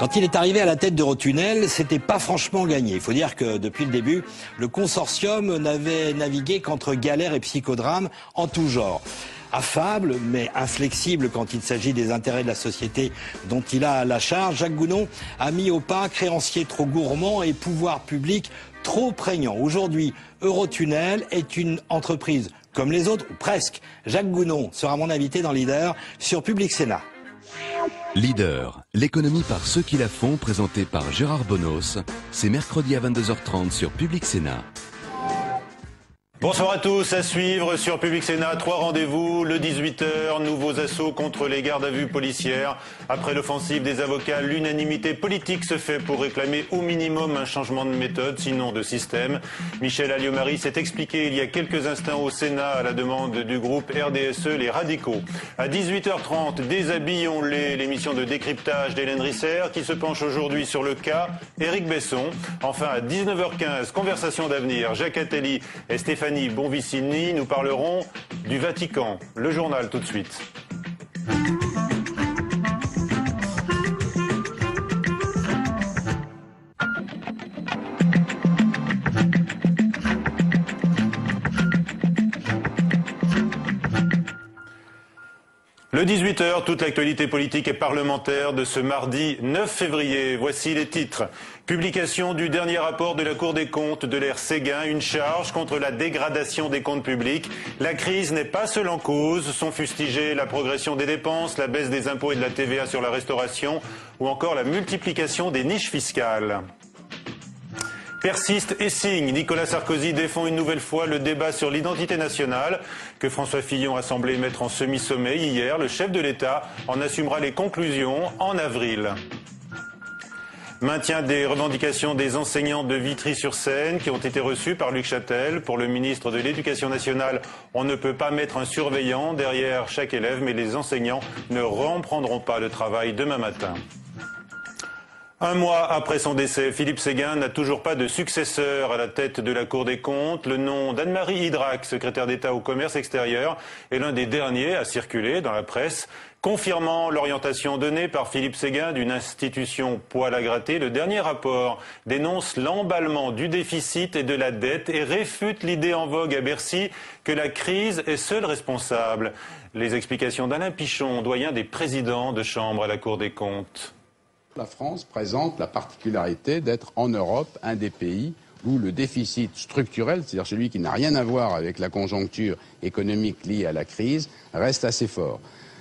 Quand il est arrivé à la tête d'Eurotunnel, c'était pas franchement gagné. Il faut dire que depuis le début, le consortium n'avait navigué qu'entre galères et psychodrames en tout genre. Affable, mais inflexible quand il s'agit des intérêts de la société dont il a la charge, Jacques Gounon a mis au pas créanciers trop gourmands et pouvoir public trop prégnant. Aujourd'hui, Eurotunnel est une entreprise comme les autres, ou presque. Jacques Gounon sera mon invité dans Leader sur Public Sénat. Leader, l'économie par ceux qui la font, présenté par Gérard Bonos. C'est mercredi à 22h30 sur Public Sénat. Bonsoir à tous, à suivre sur Public Sénat, 3 rendez-vous, le 18h, nouveaux assauts contre les gardes à vue policières. Après l'offensive des avocats, l'unanimité politique se fait pour réclamer au minimum un changement de méthode, sinon de système. Michel Alliot-Marie s'est expliqué il y a quelques instants au Sénat à la demande du groupe RDSE, les radicaux. À 18h30, déshabillons-les, l'émission de décryptage d'Hélène Risser qui se penche aujourd'hui sur le cas Éric Besson. Enfin à 19h15, conversation d'avenir, Jacques Attali et Stéphanie Bonvicini, nous parlerons du Vatican. Le journal tout de suite. Le 18h, toute l'actualité politique et parlementaire de ce mardi 9 février. Voici les titres. Publication du dernier rapport de la Cour des comptes de l'ère Séguin, une charge contre la dégradation des comptes publics. La crise n'est pas seule en cause, sont fustigées la progression des dépenses, la baisse des impôts et de la TVA sur la restauration ou encore la multiplication des niches fiscales. Persiste et signe. Nicolas Sarkozy défend une nouvelle fois le débat sur l'identité nationale que François Fillon a semblé mettre en semi-sommeil hier. Le chef de l'État en assumera les conclusions en avril. Maintien des revendications des enseignants de Vitry-sur-Seine qui ont été reçus par Luc Châtel. Pour le ministre de l'Éducation nationale, on ne peut pas mettre un surveillant derrière chaque élève, mais les enseignants ne reprendront pas le travail demain matin. Un mois après son décès, Philippe Séguin n'a toujours pas de successeur à la tête de la Cour des comptes. Le nom d'Anne-Marie Idrac, secrétaire d'État au commerce extérieur, est l'un des derniers à circuler dans la presse. Confirmant l'orientation donnée par Philippe Séguin d'une institution poil à gratter, le dernier rapport dénonce l'emballement du déficit et de la dette et réfute l'idée en vogue à Bercy que la crise est seule responsable. Les explications d'Alain Pichon, doyen des présidents de chambre à la Cour des comptes. La France présente la particularité d'être en Europe un des pays où le déficit structurel, c'est-à-dire celui qui n'a rien à voir avec la conjoncture économique liée à la crise, reste assez fort.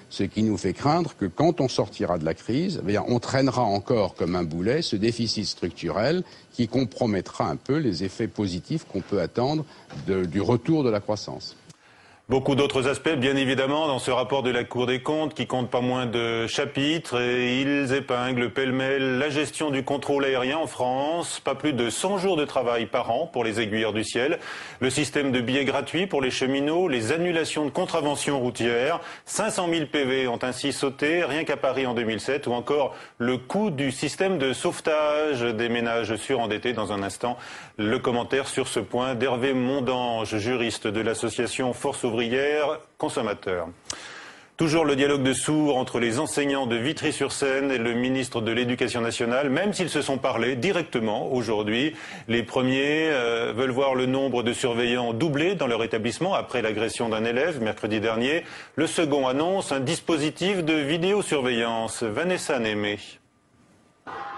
Ce qui nous fait craindre que quand on sortira de la crise, on traînera encore comme un boulet ce déficit structurel qui compromettra un peu les effets positifs qu'on peut attendre du retour de la croissance. Beaucoup d'autres aspects, bien évidemment, dans ce rapport de la Cour des comptes qui compte pas moins de chapitres et ils épinglent pêle-mêle la gestion du contrôle aérien en France, pas plus de 100 jours de travail par an pour les aiguilleurs du ciel, le système de billets gratuits pour les cheminots, les annulations de contraventions routières, 500 000 PV ont ainsi sauté rien qu'à Paris en 2007 ou encore le coût du système de sauvetage des ménages surendettés. Dans un instant, le commentaire sur ce point d'Hervé Mondange, juriste de l'association Force ouvrière consommateurs. Toujours le dialogue de sourds entre les enseignants de Vitry-sur-Seine et le ministre de l'Éducation nationale, même s'ils se sont parlé directement aujourd'hui. Les premiers veulent voir le nombre de surveillants doubler dans leur établissement après l'agression d'un élève mercredi dernier. Le second annonce un dispositif de vidéosurveillance. Vanessa Némé.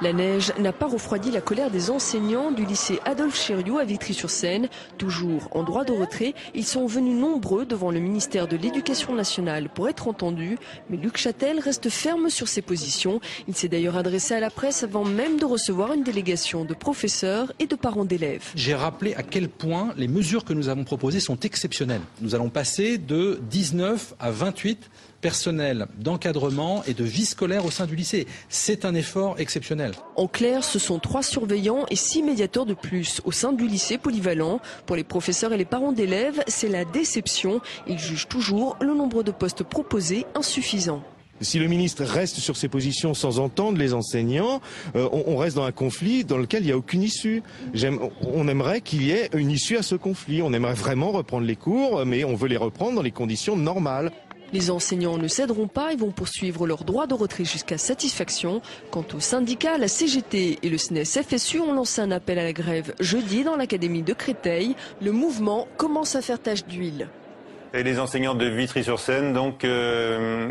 La neige n'a pas refroidi la colère des enseignants du lycée Adolphe Chériot à Vitry-sur-Seine. Toujours en droit de retrait, ils sont venus nombreux devant le ministère de l'Éducation nationale pour être entendus. Mais Luc Châtel reste ferme sur ses positions. Il s'est d'ailleurs adressé à la presse avant même de recevoir une délégation de professeurs et de parents d'élèves. J'ai rappelé à quel point les mesures que nous avons proposées sont exceptionnelles. Nous allons passer de 19 à 28 personnels d'encadrement et de vie scolaire au sein du lycée. C'est un effort exceptionnel. En clair, ce sont 3 surveillants et 6 médiateurs de plus au sein du lycée polyvalent. Pour les professeurs et les parents d'élèves, c'est la déception. Ils jugent toujours le nombre de postes proposés insuffisant. Si le ministre reste sur ses positions sans entendre les enseignants, on reste dans un conflit dans lequel il n'y a aucune issue. On aimerait qu'il y ait une issue à ce conflit. On aimerait vraiment reprendre les cours, mais on veut les reprendre dans les conditions normales. Les enseignants ne céderont pas et vont poursuivre leur droit de retrait jusqu'à satisfaction. Quant aux syndicats, la CGT et le SNES-FSU ont lancé un appel à la grève jeudi dans l'académie de Créteil. Le mouvement commence à faire tache d'huile. Et les enseignants de Vitry-sur-Seine donc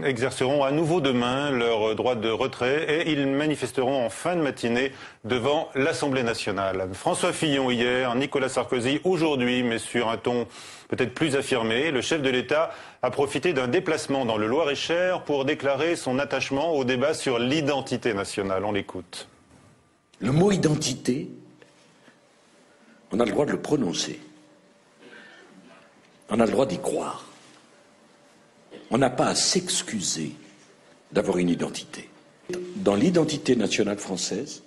exerceront à nouveau demain leur droit de retrait et ils manifesteront en fin de matinée devant l'Assemblée nationale. François Fillon hier, Nicolas Sarkozy aujourd'hui, mais sur un ton peut-être plus affirmé. Le chef de l'État a profité d'un déplacement dans le Loir-et-Cher pour déclarer son attachement au débat sur l'identité nationale. On l'écoute. Le mot identité, on a le droit de le prononcer. On a le droit d'y croire. On n'a pas à s'excuser d'avoir une identité. Dans l'identité nationale française,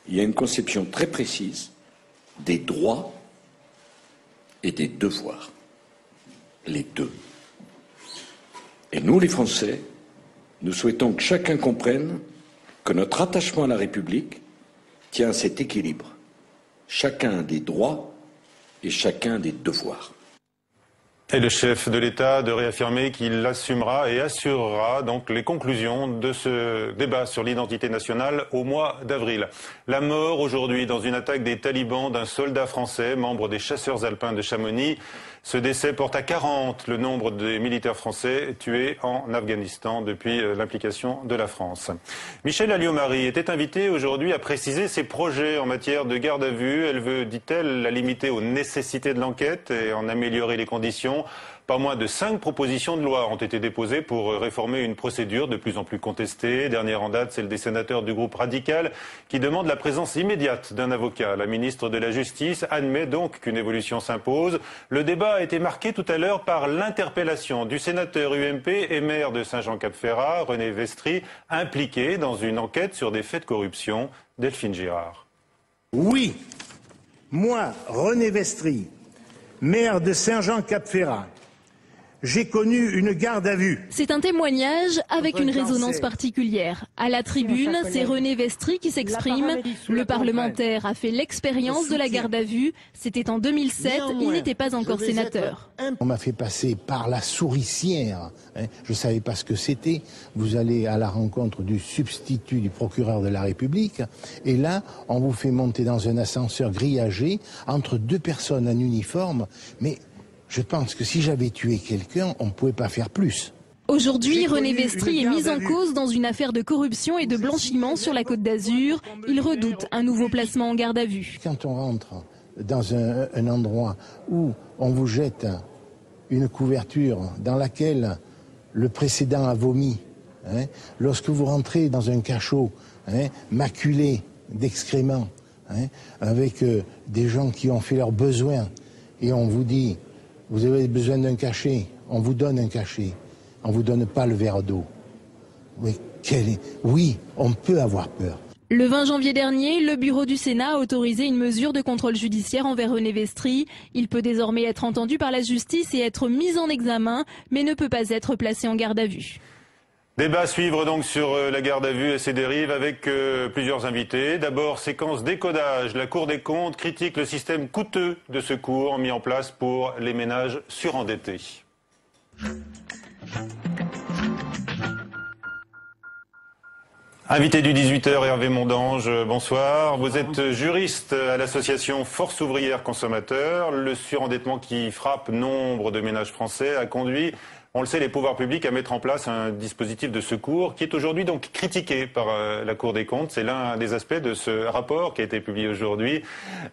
il y a une conception très précise des droits et des devoirs. Les deux. Et nous, les Français, nous souhaitons que chacun comprenne que notre attachement à la République tient à cet équilibre. Chacun a des droits et chacun des devoirs. Et le chef de l'État de réaffirmer qu'il assumera et assurera donc les conclusions de ce débat sur l'identité nationale au mois d'avril. La mort aujourd'hui dans une attaque des talibans d'un soldat français, membre des chasseurs alpins de Chamonix. Ce décès porte à 40 le nombre des militaires français tués en Afghanistan depuis l'implication de la France. Michèle Alliot-Marie était invitée aujourd'hui à préciser ses projets en matière de garde à vue. Elle veut, dit-elle, la limiter aux nécessités de l'enquête et en améliorer les conditions. Pas moins de 5 propositions de loi ont été déposées pour réformer une procédure de plus en plus contestée. Dernière en date, celle des sénateurs du groupe radical qui demande la présence immédiate d'un avocat. La ministre de la Justice admet donc qu'une évolution s'impose. Le débat a été marqué tout à l'heure par l'interpellation du sénateur UMP et maire de Saint-Jean-Cap-Ferrat, René Vestry, impliqué dans une enquête sur des faits de corruption. Delphine Girard. Oui, moi, René Vestry, maire de Saint-Jean-Cap-Ferrat, j'ai connu une garde à vue. C'est un témoignage avec une résonance particulière. À la tribune, c'est René Vestry qui s'exprime. Le parlementaire a fait l'expérience de la garde à vue. C'était en 2007, il n'était pas encore sénateur. On m'a fait passer par la souricière. Je ne savais pas ce que c'était. Vous allez à la rencontre du substitut du procureur de la République. Et là, on vous fait monter dans un ascenseur grillagé entre 2 personnes en uniforme. Mais je pense que si j'avais tué quelqu'un, on ne pouvait pas faire plus. Aujourd'hui, René Vestry est mis en cause dans une affaire de corruption et de blanchiment sur la Côte d'Azur. Il redoute un nouveau placement en garde à vue. Quand on rentre dans un endroit où on vous jette une couverture dans laquelle le précédent a vomi, lorsque vous rentrez dans un cachot maculé d'excréments, avec des gens qui ont fait leurs besoins, et on vous dit... Vous avez besoin d'un cachet, on vous donne un cachet, on ne vous donne pas le verre d'eau. Oui, on peut avoir peur. Le 20 janvier dernier, le bureau du Sénat a autorisé une mesure de contrôle judiciaire envers René Vestry. Il peut désormais être entendu par la justice et être mis en examen, mais ne peut pas être placé en garde à vue. Débat à suivre donc sur la garde à vue et ses dérives avec plusieurs invités. D'abord, séquence décodage. La Cour des comptes critique le système coûteux de secours mis en place pour les ménages surendettés. Invité du 18h, Hervé Mondange, bonsoir. Vous êtes juriste à l'association Force Ouvrière Consommateurs. Le surendettement qui frappe nombre de ménages français a conduit, on le sait, les pouvoirs publics à mettre en place un dispositif de secours qui est aujourd'hui donc critiqué par la Cour des comptes. C'est l'un des aspects de ce rapport qui a été publié aujourd'hui.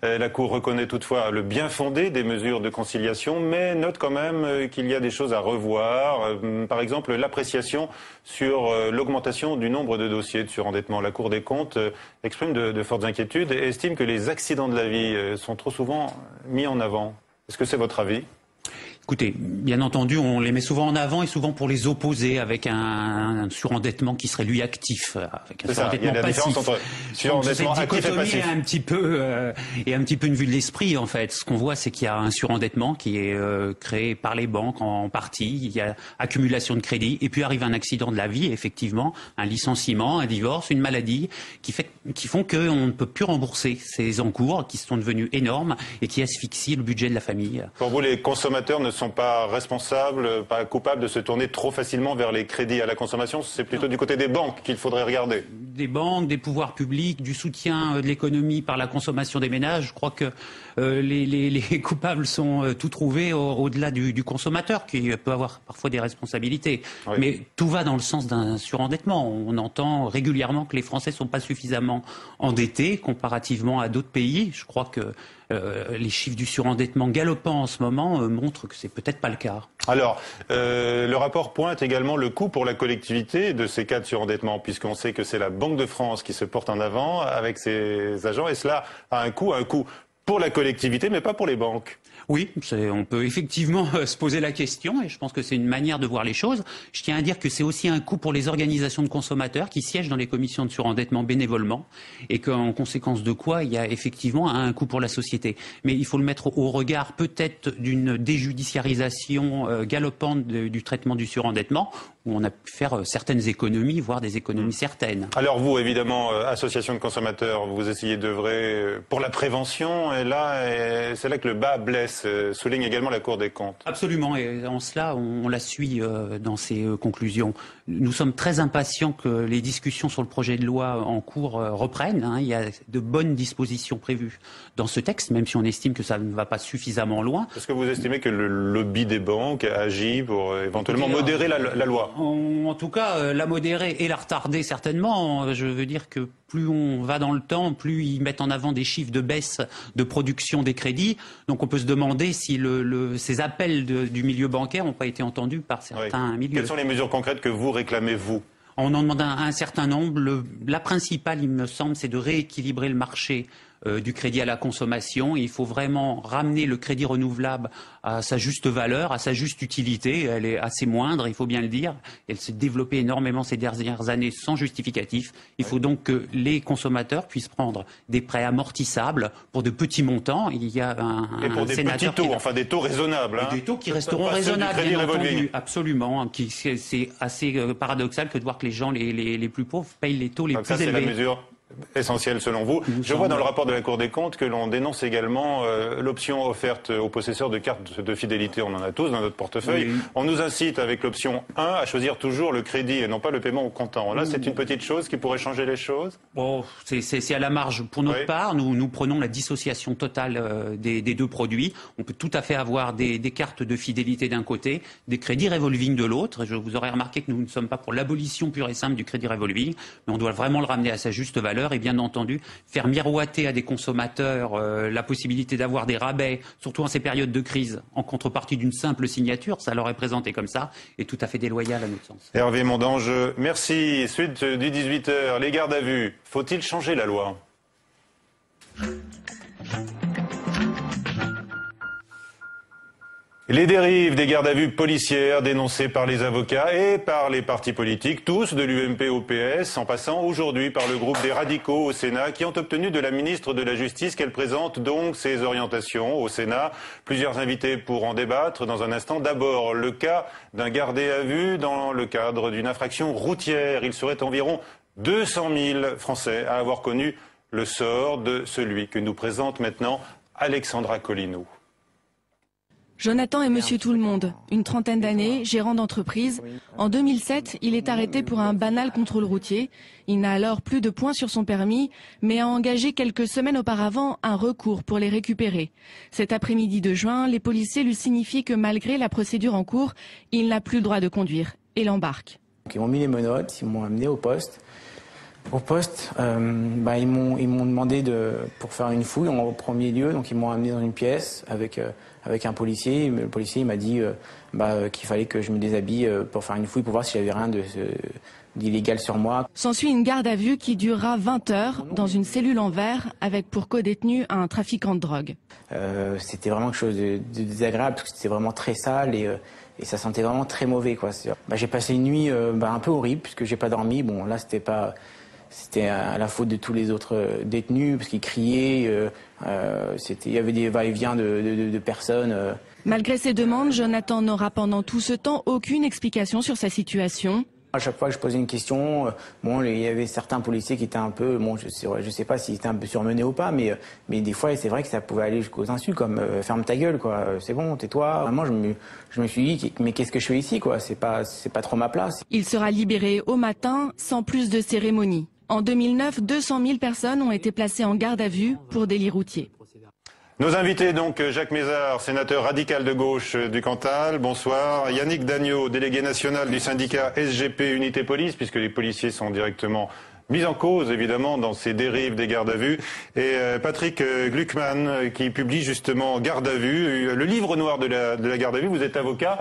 La Cour reconnaît toutefois le bien fondé des mesures de conciliation, mais note quand même qu'il y a des choses à revoir. Par exemple, l'appréciation sur l'augmentation du nombre de dossiers de surendettement. La Cour des comptes exprime de fortes inquiétudes et estime que les accidents de la vie sont trop souvent mis en avant. Est-ce que c'est votre avis ? Écoutez, bien entendu, on les met souvent en avant et souvent pour les opposer avec un surendettement qui serait lui actif, avec un surendettement passif. Il y a la différence entre surendettement actif et passif. Un petit peu une vue de l'esprit en fait. Ce qu'on voit, c'est qu'il y a un surendettement qui est créé par les banques en partie. Il y a accumulation de crédit et puis arrive un accident de la vie, effectivement, un licenciement, un divorce, une maladie, qui font qu'on ne peut plus rembourser ces encours qui sont devenus énormes et qui asphyxient le budget de la famille. Pour vous, les consommateurs ne sont pas responsables, pas coupables de se tourner trop facilement vers les crédits à la consommation. C'est plutôt du côté des banques qu'il faudrait regarder. Des banques, des pouvoirs publics, du soutien de l'économie par la consommation des ménages. Je crois que les coupables sont tout trouvés au-delà du consommateur, qui peut avoir parfois des responsabilités. Oui. Mais tout va dans le sens d'un surendettement. On entend régulièrement que les Français ne sont pas suffisamment endettés comparativement à d'autres pays. Je crois que les chiffres du surendettement galopant en ce moment montrent que c'est peut-être pas le cas. Alors, le rapport pointe également le coût pour la collectivité de ces cas de surendettement, puisqu'on sait que c'est la Banque de France qui se porte en avant avec ses agents, et cela a un coût pour la collectivité, mais pas pour les banques. Oui, on peut effectivement se poser la question, et je pense que c'est une manière de voir les choses. Je tiens à dire que c'est aussi un coût pour les organisations de consommateurs qui siègent dans les commissions de surendettement bénévolement, et qu'en conséquence de quoi, il y a effectivement un coût pour la société. Mais il faut le mettre au regard peut-être d'une déjudiciarisation galopante du traitement du surendettement, où on a pu faire certaines économies, voire des économies certaines. Alors vous, évidemment, association de consommateurs, vous essayez d'œuvrer pour la prévention, et là, c'est là que le bas blesse, souligne également la Cour des comptes. Absolument, et en cela, on la suit dans ses conclusions. Nous sommes très impatients que les discussions sur le projet de loi en cours reprennent. Il y a de bonnes dispositions prévues dans ce texte, même si on estime que ça ne va pas suffisamment loin. Est-ce que vous estimez que le lobby des banques agit pour éventuellement modérer la loi ? En tout cas, la modérer et la retarder certainement. Je veux dire que plus on va dans le temps, plus ils mettent en avant des chiffres de baisse de production des crédits. Donc on peut se demander si ces appels du milieu bancaire n'ont pas été entendus par certains milieux. Quelles sont les mesures concrètes que vous réclamez, vous ? On en demande un certain nombre. La principale, il me semble, c'est de rééquilibrer le marché du crédit à la consommation. Il faut vraiment ramener le crédit renouvelable à sa juste valeur, à sa juste utilité. Elle est assez moindre, il faut bien le dire. Elle s'est développée énormément ces dernières années sans justificatif. Il faut donc que les consommateurs puissent prendre des prêts amortissables pour de petits montants. Il y a et pour des petits taux, enfin des taux raisonnables. Des taux qui resteront raisonnables, bien entendu. Absolument. C'est assez paradoxal que de voir que les gens les plus pauvres payent les taux les plus élevés. C'est la mesure essentiel selon vous. Je vois dans le rapport de la Cour des comptes que l'on dénonce également l'option offerte aux possesseurs de cartes de fidélité. On en a tous dans notre portefeuille. Oui. On nous incite avec l'option 1 à choisir toujours le crédit et non pas le paiement au comptant. Là, c'est une petite chose qui pourrait changer les choses. Bon, c'est à la marge. Pour notre part, nous prenons la dissociation totale des deux produits. On peut tout à fait avoir des cartes de fidélité d'un côté, des crédits revolving de l'autre. Vous aurez remarqué que nous ne sommes pas pour l'abolition pure et simple du crédit revolving, mais on doit vraiment le ramener à sa juste valeur. Et bien entendu, faire miroiter à des consommateurs la possibilité d'avoir des rabais, surtout en ces périodes de crise, en contrepartie d'une simple signature, ça leur est présenté comme ça, est tout à fait déloyal à notre sens. Hervé Mondange, merci. Suite du 18h, les gardes à vue. Faut-il changer la loi ? Les dérives des gardes à vue policières dénoncées par les avocats et par les partis politiques, tous de l'UMP au PS, en passant aujourd'hui par le groupe des radicaux au Sénat, qui ont obtenu de la ministre de la Justice qu'elle présente donc ses orientations au Sénat. Plusieurs invités pour en débattre dans un instant. D'abord, le cas d'un gardé à vue dans le cadre d'une infraction routière. Il serait environ 200 000 Français à avoir connu le sort de celui que nous présente maintenant Alexandra Collineau. Jonathan est monsieur tout le monde, une trentaine d'années, gérant d'entreprise. En 2007, il est arrêté pour un banal contrôle routier. Il n'a alors plus de points sur son permis, mais a engagé quelques semaines auparavant un recours pour les récupérer. Cet après-midi de juin, les policiers lui signifient que malgré la procédure en cours, il n'a plus le droit de conduire et l'embarque. Ils m'ont mis les menottes, ils m'ont amené au poste. Au poste, ils m'ont demandé pour faire une fouille en premier lieu, donc ils m'ont amené dans une pièce avec un policier. Le policier m'a dit qu'il fallait que je me déshabille pour faire une fouille pour voir si j'avais rien d'illégal sur moi. S'ensuit une garde à vue qui durera 20 heures dans une cellule en verre avec pour co-détenu un trafiquant de drogue. C'était vraiment quelque chose de désagréable parce que c'était vraiment très sale et ça sentait vraiment très mauvais, quoi. J'ai passé une nuit un peu horrible puisque j'ai pas dormi. Bon, là c'était à la faute de tous les autres détenus, parce qu'ils criaient, il y avait des va-et-vient de personnes. Malgré ses demandes, Jonathan n'aura pendant tout ce temps aucune explication sur sa situation. À chaque fois que je posais une question, bon, il y avait certains policiers qui étaient un peu, bon, je sais pas s'ils étaient un peu surmenés ou pas, mais des fois, c'est vrai que ça pouvait aller jusqu'aux insultes, comme ferme ta gueule, quoi, c'est bon, tais-toi. Vraiment, je me suis dit, mais qu'est-ce que je fais ici, quoi, c'est pas trop ma place. Il sera libéré au matin, sans plus de cérémonie. En 2009, 200 000 personnes ont été placées en garde à vue pour délit routier. Nos invités, donc, Jacques Mézard, sénateur radical de gauche du Cantal, bonsoir. Yannick Dagnaud, délégué national du syndicat SGP Unité Police, puisque les policiers sont directement mis en cause, évidemment, dans ces dérives des gardes à vue. Et Patrick Gluckman, qui publie justement Garde à vue, le livre noir de la garde à vue. Vous êtes avocat,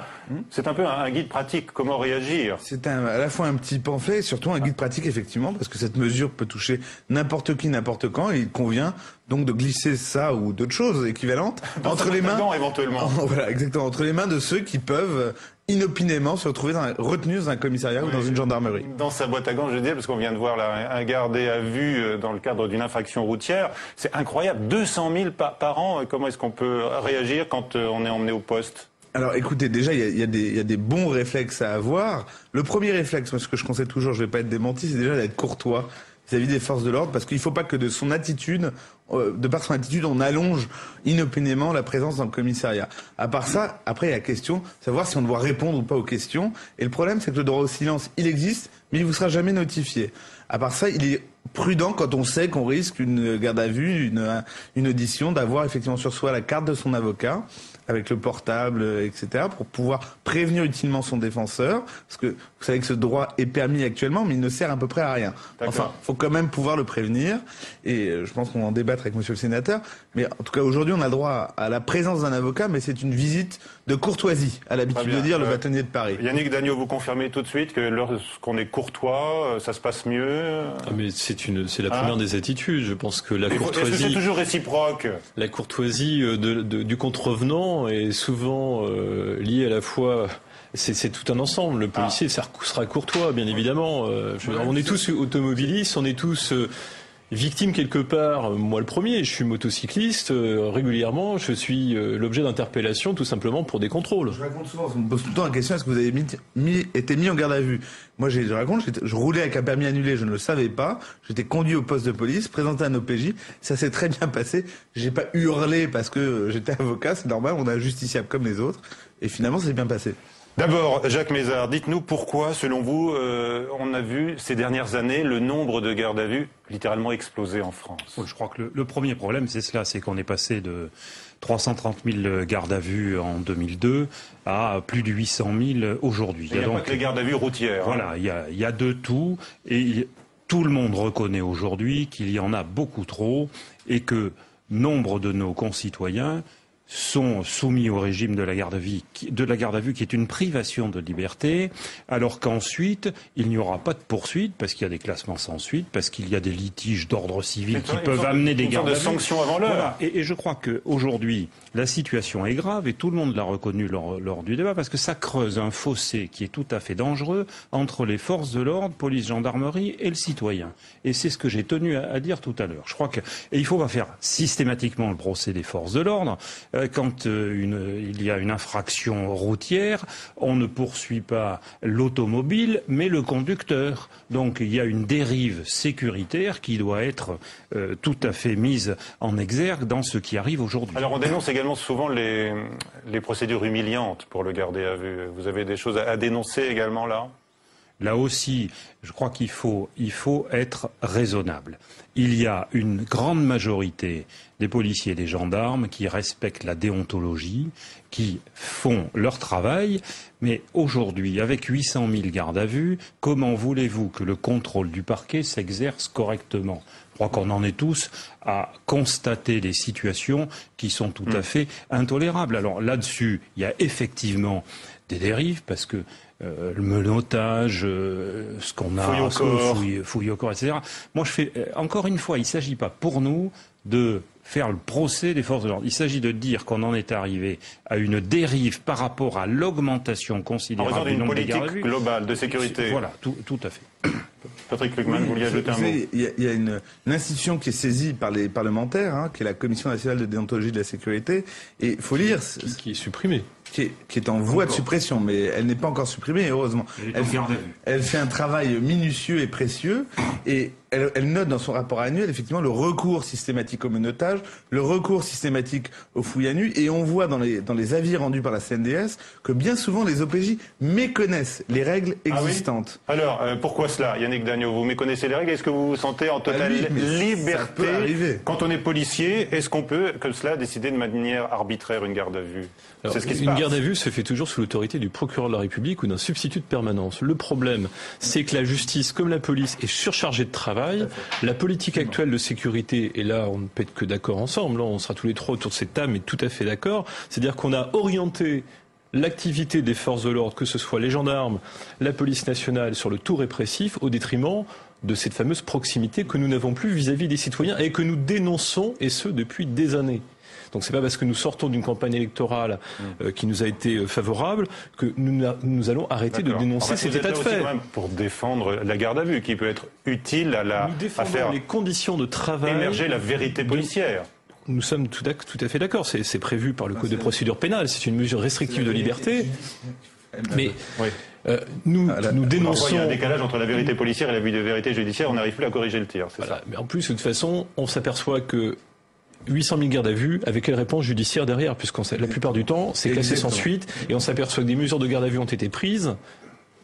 c'est un peu un guide pratique, comment réagir. C'est à la fois un petit pamphlet, et surtout un guide pratique, effectivement, parce que cette mesure peut toucher n'importe qui, n'importe quand, et il convient donc de glisser ça ou d'autres choses équivalentes entre les mains, éventuellement. Voilà, exactement, entre les mains de ceux qui peuvent inopinément se retrouver retenus dans un commissariat ou dans une gendarmerie. Dans sa boîte à gants, je veux dire, parce qu'on vient de voir là, un gardé à vue dans le cadre d'une infraction routière. C'est incroyable, 200 000 par an. Comment est-ce qu'on peut réagir quand on est emmené au poste ? Alors écoutez, déjà il y a des bons réflexes à avoir. Le premier réflexe, ce que je conseille toujours, je vais pas être démenti, c'est déjà d'être courtois vis-à-vis des forces de l'ordre, parce qu'il ne faut pas que de son attitude, de par son attitude, on allonge inopinément la présence dans le commissariat. À part ça, après il y a la question, savoir si on doit répondre ou pas aux questions. Et le problème, c'est que le droit au silence, il existe, mais il vous sera jamais notifié. À part ça, il est prudent quand on sait qu'on risque une garde à vue, une audition, d'avoir effectivement sur soi la carte de son avocat, avec le portable, etc., pour pouvoir prévenir utilement son défenseur, parce que vous savez que ce droit est permis actuellement, mais il ne sert à peu près à rien. Enfin, faut quand même pouvoir le prévenir, et je pense qu'on va en débattre avec monsieur le sénateur, mais en tout cas aujourd'hui on a le droit à la présence d'un avocat, mais c'est une visite de courtoisie, à l'habitude de dire le bâtonnier de Paris. Yannick Dagnaud, vous confirmez tout de suite que lorsqu'on est courtois, ça se passe mieux? Mais c'est la première des attitudes, je pense que la courtoisie... Est-ce que c'est toujours réciproque? La courtoisie du contrevenant est souvent liée à la fois... C'est tout un ensemble. Le policier sera courtois, bien évidemment. On est tous automobilistes, on est tous victimes quelque part. Moi, le premier, je suis motocycliste. Régulièrement, je suis l'objet d'interpellations tout simplement pour des contrôles. Je raconte souvent, on me pose tout le temps la question, est-ce que vous avez été mis en garde à vue? Moi, je raconte, je roulais avec un permis annulé, je ne le savais pas. J'étais conduit au poste de police, présenté à un OPJ. Ça s'est très bien passé. J'ai pas hurlé parce que j'étais avocat, c'est normal, on est un justiciable comme les autres. Et finalement, ça s'est bien passé. D'abord, Jacques Mézard, dites-nous pourquoi, selon vous, on a vu ces dernières années le nombre de gardes à vue littéralement exploser en France. Je crois que le premier problème, c'est cela, c'est qu'on est passé de 330 000 gardes à vue en 2002 à plus de 800 000 aujourd'hui. Il n'y a pas que les gardes à vue routières. Voilà, il y a de tout, et tout le monde reconnaît aujourd'hui qu'il y en a beaucoup trop, et que nombre de nos concitoyens sont soumis au régime de la garde à vue, qui est une privation de liberté, alors qu'ensuite, il n'y aura pas de poursuite, parce qu'il y a des classements sans suite, parce qu'il y a des litiges d'ordre civil qui peuvent amener des gardes à vue. Une sorte de sanction avant l'heure. Voilà. Et je crois qu'aujourd'hui, la situation est grave, et tout le monde l'a reconnu lors du débat, parce que ça creuse un fossé qui est tout à fait dangereux entre les forces de l'ordre, police, gendarmerie et le citoyen. Et c'est ce que j'ai tenu à dire tout à l'heure. Je crois et il faut pas faire systématiquement le procès des forces de l'ordre. Quand il y a une infraction routière, on ne poursuit pas l'automobile, mais le conducteur. Donc il y a une dérive sécuritaire qui doit être tout à fait mise en exergue dans ce qui arrive aujourd'hui. Alors on dénonce également souvent les procédures humiliantes pour le garder à vue. Vous avez des choses à dénoncer également là ? Là aussi, je crois qu'il faut être raisonnable. Il y a une grande majorité des policiers et des gendarmes qui respectent la déontologie, qui font leur travail, mais aujourd'hui, avec 800 000 gardes à vue, comment voulez-vous que le contrôle du parquet s'exerce correctement ? Je crois qu'on en est tous à constater des situations qui sont tout à fait intolérables. Alors là-dessus, il y a effectivement des dérives, parce que le menottage, ce qu'on a, fouille au corps, etc. Moi, encore une fois, il ne s'agit pas pour nous de faire le procès des forces de l'ordre. Il s'agit de dire qu'on en est arrivé à une dérive par rapport à l'augmentation considérable du nombre de gardes à vue. En raison d'une politique globale de sécurité. Voilà, tout à fait. Patrick Gluckman, vous vouliez ajouter un mot? Il y a une institution qui est saisie par les parlementaires, qui est la Commission nationale de déontologie de la sécurité, et il faut lire... Qui est supprimée. qui est en voie de suppression, mais elle n'est pas encore supprimée, heureusement. Elle fait un travail minutieux et précieux, et elle note dans son rapport annuel, effectivement, le recours systématique au menottage, le recours systématique aux fouilles à nu, et on voit dans les avis rendus par la CNDS que bien souvent les OPJ méconnaissent les règles existantes. Oui. Alors, pourquoi cela, Yannick Dagnaud? Vous méconnaissez les règles? Est-ce que vous vous sentez en totale liberté quand on est policier? Est-ce qu'on peut, comme cela, décider de manière arbitraire une garde à vue? C'est ce qui se passe. Une garde à vue se fait toujours sous l'autorité du procureur de la République ou d'un substitut de permanence. Le problème, c'est que la justice, comme la police, est surchargée de travail. La politique actuelle de sécurité, et là on ne peut être que d'accord ensemble, on sera tous les trois autour de cette table, mais tout à fait d'accord, c'est-à-dire qu'on a orienté l'activité des forces de l'ordre, que ce soit les gendarmes, la police nationale, sur le tout répressif, au détriment de cette fameuse proximité que nous n'avons plus vis-à-vis des citoyens et que nous dénonçons, et ce depuis des années. Donc c'est pas parce que nous sortons d'une campagne électorale qui nous a été favorable que nous allons arrêter de dénoncer cet état de fait. Pour défendre la garde à vue, qui peut être utile à faire les conditions de travail, émerger la vérité policière. Nous sommes tout à fait d'accord. C'est prévu par le Code de procédure pénale. C'est une mesure restrictive de liberté. Mais nous dénonçons. Il y a un décalage entre la vérité policière et la vérité judiciaire. On n'arrive plus à corriger le tir. Voilà. Mais en plus, de toute façon, on s'aperçoit que 800 000 gardes à vue, avec quelle réponse judiciaire derrière, puisque la plupart du temps, c'est classé sans suite, et on s'aperçoit que des mesures de garde à vue ont été prises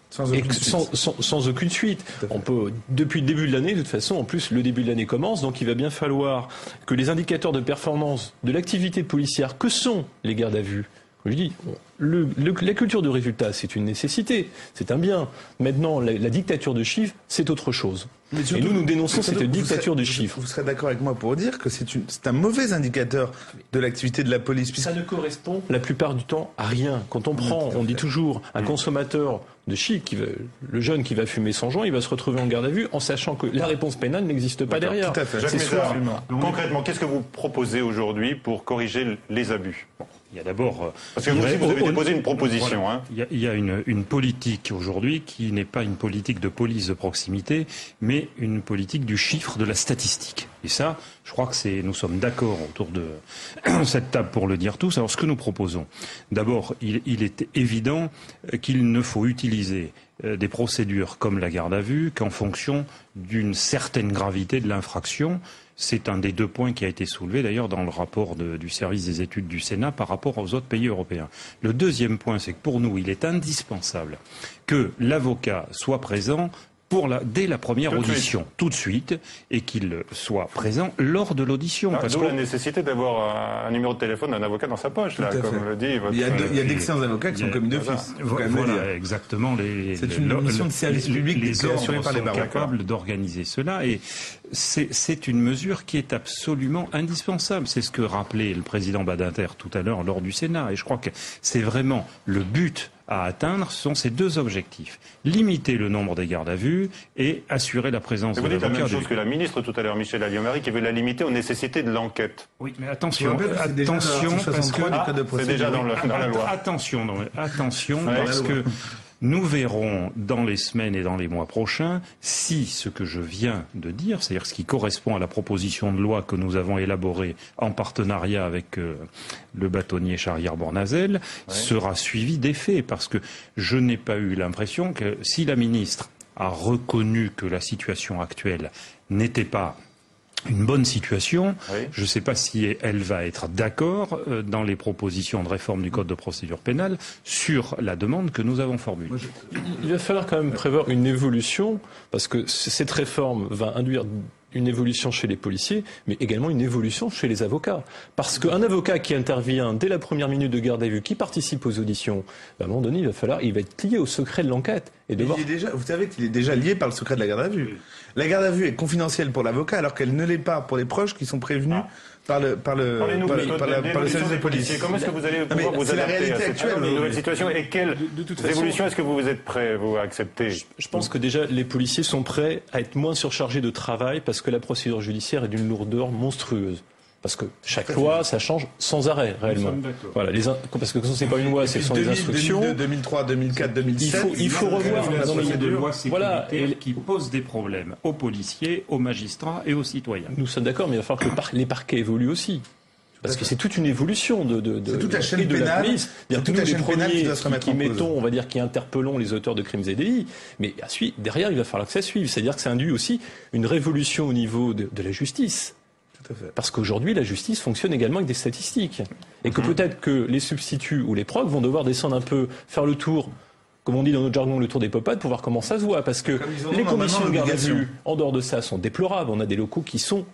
sans aucune suite. On peut, depuis le début de l'année, de toute façon, en plus, le début de l'année commence, donc il va bien falloir que les indicateurs de performance de l'activité policière, que sont les gardes à vue, je dis, la culture de résultat, c'est une nécessité, c'est un bien. Maintenant, la dictature de chiffres, c'est autre chose. Et nous dénonçons cette dictature de chiffres. Vous serez d'accord avec moi pour dire que c'est un mauvais indicateur de l'activité de la police. Ça ne correspond la plupart du temps à rien. Quand on prend, on dit toujours, un consommateur de shit, le jeune qui va fumer son joint, il va se retrouver en garde à vue en sachant que la réponse pénale n'existe pas derrière. Tout à fait. Jacques Mézard, concrètement, qu'est-ce que vous proposez aujourd'hui pour corriger les abus? Il y a d'abord... Parce que vous aussi, vous avez déposé une proposition. Voilà. Il y a une politique aujourd'hui qui n'est pas une politique de police de proximité, mais une politique du chiffre, de la statistique. Et ça, je crois que nous sommes d'accord autour de cette table pour le dire tous. Alors, ce que nous proposons, d'abord, il est évident qu'il ne faut utiliser des procédures comme la garde à vue qu'en fonction d'une certaine gravité de l'infraction. C'est un des deux points qui a été soulevé d'ailleurs dans le rapport du service des études du Sénat par rapport aux autres pays européens. Le deuxième point, c'est que pour nous, il est indispensable que l'avocat soit présent dès la première audition, tout de suite, et qu'il soit présent lors de l'audition. D'où la nécessité d'avoir un numéro de téléphone d'un avocat dans sa poche, là, comme le dit votre... Il y a d'excellents avocats qui sont commis d'office. Voilà, exactement. C'est une mission de service public les assurée par les barreaux. sont capables d'organiser cela, et c'est une mesure qui est absolument indispensable. C'est ce que rappelait le président Badinter tout à l'heure lors du Sénat, et je crois que c'est vraiment le but à atteindre, sont ces deux objectifs. Limiter le nombre des gardes à vue et assurer la présence de l'avocat. Vous dites la même chose que la ministre tout à l'heure, Michèle Alliot-Marie, qui veut la limiter aux nécessités de l'enquête. Oui, mais attention, parce que... c'est déjà dans la loi. Attention, parce que nous verrons dans les semaines et dans les mois prochains si ce que je viens de dire, c'est-à-dire ce qui correspond à la proposition de loi que nous avons élaborée en partenariat avec le bâtonnier Charrière-Bornazel, sera suivi des faits. Parce que je n'ai pas eu l'impression que si la ministre a reconnu que la situation actuelle n'était pas une bonne situation. Je ne sais pas si elle va être d'accord dans les propositions de réforme du Code de procédure pénale sur la demande que nous avons formulée. Il va falloir quand même prévoir une évolution, parce que cette réforme va induire une évolution chez les policiers, mais également une évolution chez les avocats. Parce qu'un avocat qui intervient dès la première minute de garde à vue, qui participe aux auditions, à un moment donné, il va être lié au secret de l'enquête. Vous savez qu'il est déjà lié par le secret de la garde à vue. La garde à vue est confidentielle pour l'avocat, alors qu'elle ne l'est pas pour les proches qui sont prévenus par le service de police. Comment est-ce que vous allez pouvoir vous adapter à cette nouvelle situation, et quelle évolution est-ce que vous êtes prêt, vous, à accepter? Je pense que déjà les policiers sont prêts à être moins surchargés de travail, parce que la procédure judiciaire est d'une lourdeur monstrueuse. Parce que chaque loi, ça change sans arrêt, réellement. Voilà, parce que ce n'est pas une loi, ce sont des instructions. 2003, 2004, 2007. Il faut revoir la procédure de loi sécuritaire qui pose des problèmes aux policiers, aux magistrats et aux citoyens. Nous sommes d'accord, mais il va falloir que les parquets évoluent aussi. Parce que c'est toute une évolution de toute la chaîne pénale, la police. toute la chaîne pénale qui doit se remettre en cause. Mettons, on va dire, qui interpellons les auteurs de crimes et délits, mais ensuite, derrière, il va falloir que ça suive. C'est-à-dire que ça induit aussi une révolution au niveau de la justice. Tout à fait. Parce qu'aujourd'hui, la justice fonctionne également avec des statistiques. Et que peut-être que les substituts ou les procs vont devoir descendre un peu, faire le tour, comme on dit dans notre jargon, le tour des popotes, pour voir comment ça se voit. Parce que les conditions de garde à vue, en dehors de ça, sont déplorables. On a des locaux qui sont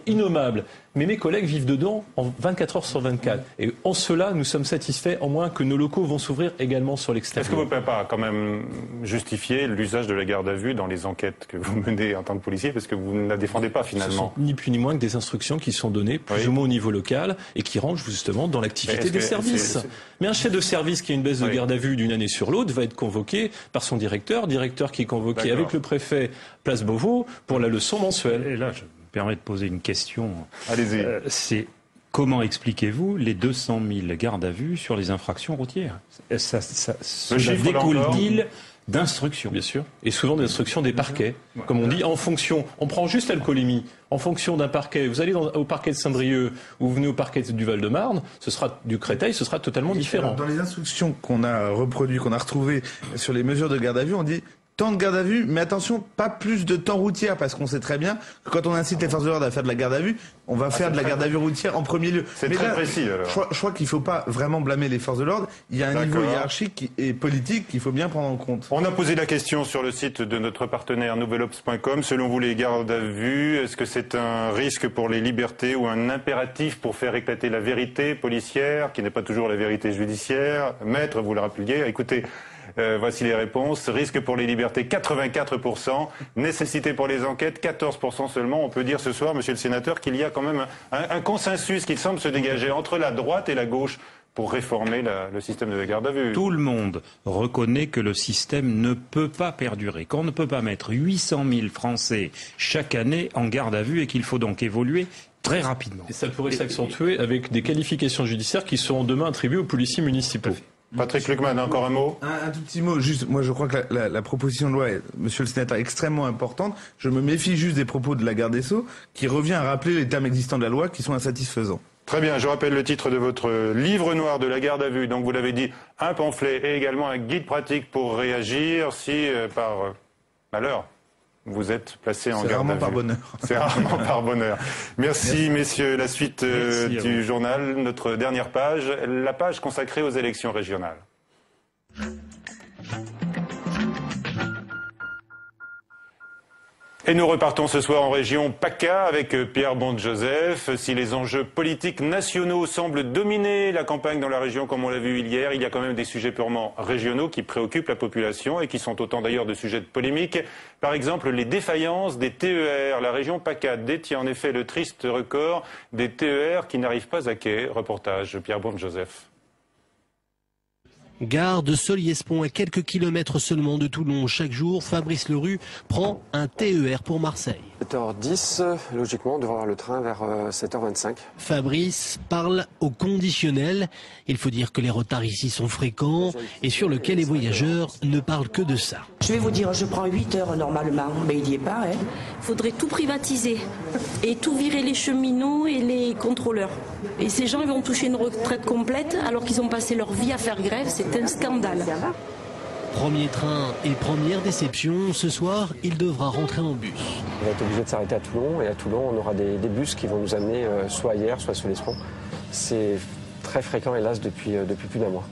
innommables. Mais mes collègues vivent dedans en 24 heures sur 24. Et en cela, nous sommes satisfaits, en moins que nos locaux vont s'ouvrir également sur l'extérieur. Est-ce que vous ne pouvez pas quand même justifier l'usage de la garde à vue dans les enquêtes que vous menez en tant que policier, parce que vous ne la défendez pas finalement? Ce sont ni plus ni moins que des instructions qui sont données plus ou moins au niveau local et qui rentrent justement dans l'activité des services. Mais un chef de service qui a une baisse de garde à vue d'une année sur l'autre va être convoqué par son directeur qui est convoqué avec le préfet Place Beauvau pour la leçon mensuelle. Et là, je me permets de poser une question. Allez-y. C'est comment expliquez-vous les 200 000 gardes à vue sur les infractions routières? Cela découle-t-il d'instructions? Bien sûr. Et souvent d'instructions des parquets. Comme on dit, en fonction, on prend juste l'alcoolémie, en fonction d'un parquet, vous allez au parquet de Saint-Brieuc ou vous venez au parquet du Val-de-Marne, ce sera du Créteil, ce sera totalement différent. Alors, dans les instructions qu'on a reproduites, qu'on a retrouvées sur les mesures de garde à vue, on dit temps de garde à vue, mais attention, pas plus de temps routière, parce qu'on sait très bien que quand on incite les forces de l'ordre à faire de la garde à vue, on va faire de la garde à vue routière en premier lieu. C'est très précis, alors. Je crois qu'il ne faut pas vraiment blâmer les forces de l'ordre. Il y a un niveau hiérarchique et politique qu'il faut bien prendre en compte. On a posé la question sur le site de notre partenaire nouvelobs.com. Selon vous, les gardes à vue, est-ce que c'est un risque pour les libertés ou un impératif pour faire éclater la vérité policière, qui n'est pas toujours la vérité judiciaire? Maître, vous le rappeliez. Écoutez, voici les réponses. Risque pour les libertés, 84%. Nécessité pour les enquêtes, 14% seulement. On peut dire ce soir, monsieur le sénateur, qu'il y a quand même un consensus qui semble se dégager entre la droite et la gauche pour réformer le système de la garde à vue. Tout le monde reconnaît que le système ne peut pas perdurer, qu'on ne peut pas mettre 800 000 Français chaque année en garde à vue et qu'il faut donc évoluer très rapidement. Et ça pourrait s'accentuer avec des qualifications judiciaires qui seront demain attribuées aux policiers municipaux. Patrick Luckmann, encore un mot? Un tout petit mot, juste, moi je crois que la proposition de loi est, monsieur le sénateur, extrêmement importante. Je me méfie juste des propos de la garde des Sceaux, qui revient à rappeler les termes existants de la loi qui sont insatisfaisants. Très bien, je rappelle le titre de votre livre noir de la garde à vue. Donc vous l'avez dit, un pamphlet et également un guide pratique pour réagir si par malheur vous êtes placé en garde à vue. C'est rarement par bonheur. C'est rarement par bonheur. Merci messieurs. La suite du journal, notre dernière page, la page consacrée aux élections régionales. Et nous repartons ce soir en région PACA avec Pierre Bonde-Joseph. Si les enjeux politiques nationaux semblent dominer la campagne dans la région comme on l'a vu hier, il y a quand même des sujets purement régionaux qui préoccupent la population et qui sont autant d'ailleurs de sujets de polémique. Par exemple, les défaillances des TER. La région PACA détient en effet le triste record des TER qui n'arrivent pas à quai. Reportage Pierre Bonde-Joseph. Gare de Solliès-Pont, à quelques kilomètres seulement de Toulon. Chaque jour, Fabrice Lerue prend un TER pour Marseille. 7h10, logiquement, on devrait avoir le train vers 7h25. Fabrice parle au conditionnel. Il faut dire que les retards ici sont fréquents et sur lequel les voyageurs ne parlent que de ça. Je vais vous dire, je prends 8 heures normalement, mais il n'y est pas. Hein. Il faudrait tout privatiser et tout virer les cheminots et les contrôleurs. Et ces gens ils vont toucher une retraite complète alors qu'ils ont passé leur vie à faire grève. C'est un scandale. Premier train et première déception, ce soir, il devra rentrer en bus. On va être obligé de s'arrêter à Toulon et à Toulon, on aura des bus qui vont nous amener soit ailleurs, soit sur les ponts. C'est très fréquent, hélas, depuis plus d'un mois.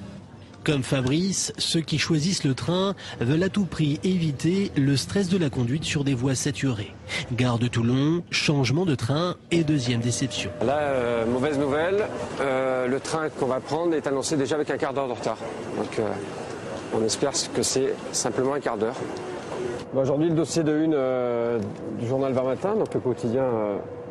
Comme Fabrice, ceux qui choisissent le train veulent à tout prix éviter le stress de la conduite sur des voies saturées. Gare de Toulon, changement de train et deuxième déception. Là, mauvaise nouvelle, le train qu'on va prendre est annoncé déjà avec un quart d'heure de retard. Donc on espère que c'est simplement un quart d'heure. Aujourd'hui, le dossier de une du journal Var Matin, donc le quotidien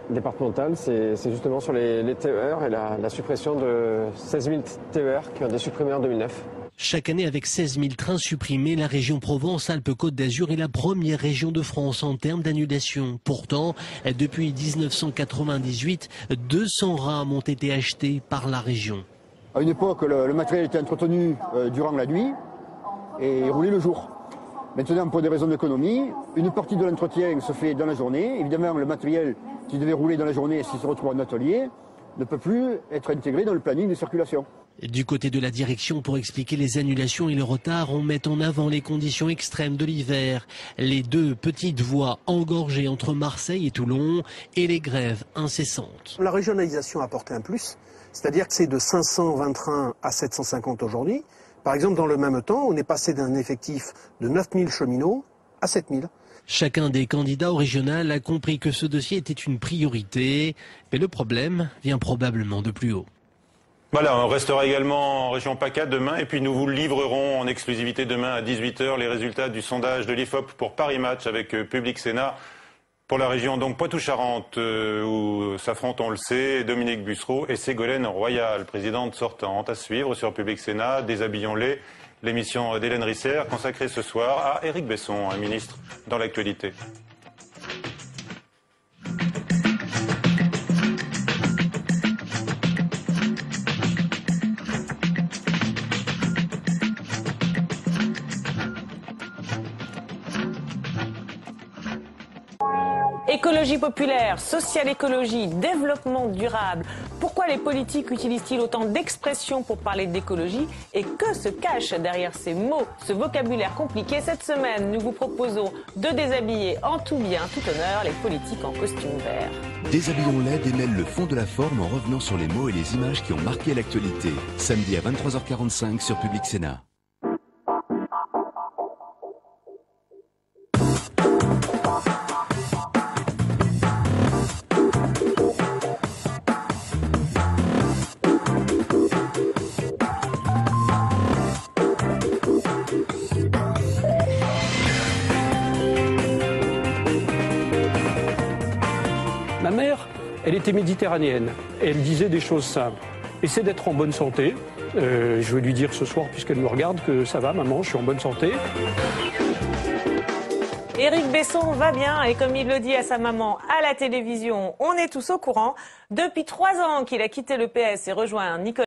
départemental, c'est justement sur les TER et la suppression de 16 000 TER qui ont été supprimés en 2009. Chaque année, avec 16 000 trains supprimés, la région Provence-Alpes-Côte d'Azur est la première région de France en termes d'annulation. Pourtant, depuis 1998, 200 rames ont été achetés par la région. À une époque, le matériel était entretenu durant la nuit et roulait le jour. Maintenant, pour des raisons d'économie, une partie de l'entretien se fait dans la journée. Évidemment, le matériel qui devait rouler dans la journée, s'il se retrouve en atelier, ne peut plus être intégré dans le planning de circulation. Du côté de la direction, pour expliquer les annulations et le retard, on met en avant les conditions extrêmes de l'hiver, les 2 petites voies engorgées entre Marseille et Toulon et les grèves incessantes. La régionalisation a apporté un plus, c'est-à-dire que c'est de 520 trains à 750 aujourd'hui. Par exemple, dans le même temps, on est passé d'un effectif de 9000 cheminots à 7000. Chacun des candidats au régional a compris que ce dossier était une priorité, mais le problème vient probablement de plus haut. Voilà, on restera également en région PACA demain et puis nous vous livrerons en exclusivité demain à 18h les résultats du sondage de l'IFOP pour Paris Match avec Public Sénat pour la région donc Poitou-Charentes où s'affrontent, on le sait, Dominique Bussereau et Ségolène Royal, présidente sortante, à suivre sur Public Sénat. Déshabillons-les, l'émission d'Hélène Risser consacrée ce soir à Éric Besson, un ministre dans l'actualité. Écologie populaire, social écologie, développement durable. Pourquoi les politiques utilisent-ils autant d'expressions pour parler d'écologie? Et que se cache derrière ces mots, ce vocabulaire compliqué? Cette semaine, nous vous proposons de déshabiller en tout bien, tout honneur, les politiques en costume vert. Déshabillons-les démêle le fond de la forme en revenant sur les mots et les images qui ont marqué l'actualité. Samedi à 23h45 sur Public Sénat. Ma mère, elle était méditerranéenne et elle disait des choses simples. Essaie d'être en bonne santé. Je vais lui dire ce soir, puisqu'elle me regarde, que ça va, maman, je suis en bonne santé. Éric Besson va bien et comme il le dit à sa maman à la télévision, on est tous au courant. Depuis 3 ans qu'il a quitté le PS et rejoint Nicolas